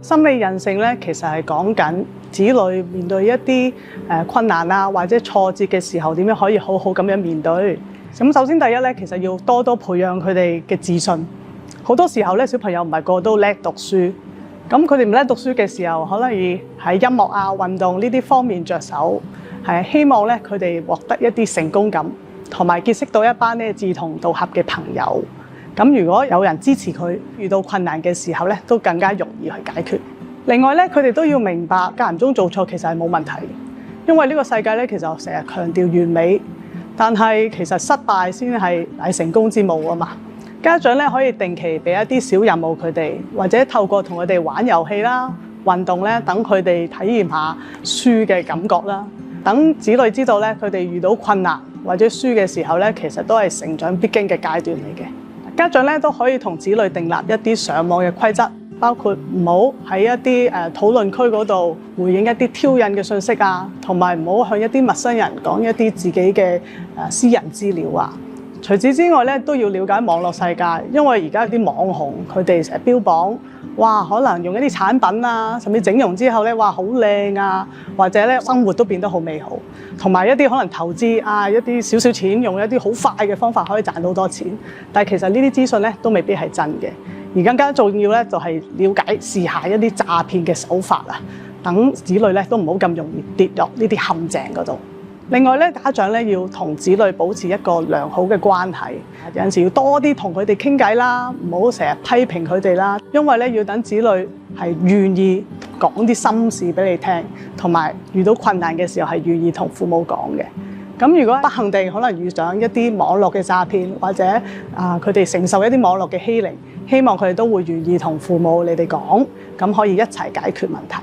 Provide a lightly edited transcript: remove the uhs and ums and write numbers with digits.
心理韌性咧，其實係講緊子女面對一啲困難啊，或者挫折嘅時候，點樣可以好好咁樣面對。咁首先第一咧，其實要多多培養佢哋嘅自信。好多時候咧，小朋友唔係個個都叻讀書，咁佢哋唔叻讀書嘅時候，可能以喺音樂啊、運動呢啲方面着手，係希望咧佢哋獲得一啲成功感，同埋結識到一班咧志同道合嘅朋友。咁如果有人支持佢，遇到困難嘅時候咧，都更加容易去解決。另外咧，佢哋都要明白間唔中做錯其實係冇問題，因為呢個世界咧其實成日強調完美，但係其實失敗先係成功之母啊嘛。家長咧可以定期俾一啲小任務佢哋，或者透過同佢哋玩遊戲啦、運動咧，等佢哋體驗下輸嘅感覺啦。等子女知道咧，佢哋遇到困難或者輸嘅時候咧，其實都係成長必經嘅階段嚟嘅。家長咧都可以同子女訂立一啲上網嘅規則，包括唔好喺一啲討論區嗰度回應一啲挑釁嘅信息啊，同埋唔好向一啲陌生人講一啲自己嘅私人資料啊。除此之外咧，都要了解網絡世界，因為而家啲網紅佢哋成日標榜，哇，可能用一啲產品啊，甚至整容之後咧，哇，好靚啊，或者咧生活都變得好美好，同埋一啲可能投資啊，一啲少少錢用一啲好快嘅方法可以賺到好多錢，但係其實呢啲資訊咧都未必係真嘅。而更加重要咧，就係了解時下一啲詐騙嘅手法啊，等子女咧都唔好咁容易跌落呢啲陷阱嗰度。另外咧，家長咧要同子女保持一個良好嘅關係，有陣時要多啲同佢哋傾偈啦，唔好成日批評佢哋啦。因為咧要等子女係願意講啲心事俾你聽，同埋遇到困難嘅時候係願意同父母講嘅。咁如果不幸地可能遇上一啲網絡嘅詐騙，或者佢哋承受一啲網絡嘅欺凌，希望佢哋都會願意同父母你哋講，咁可以一齊解決問題。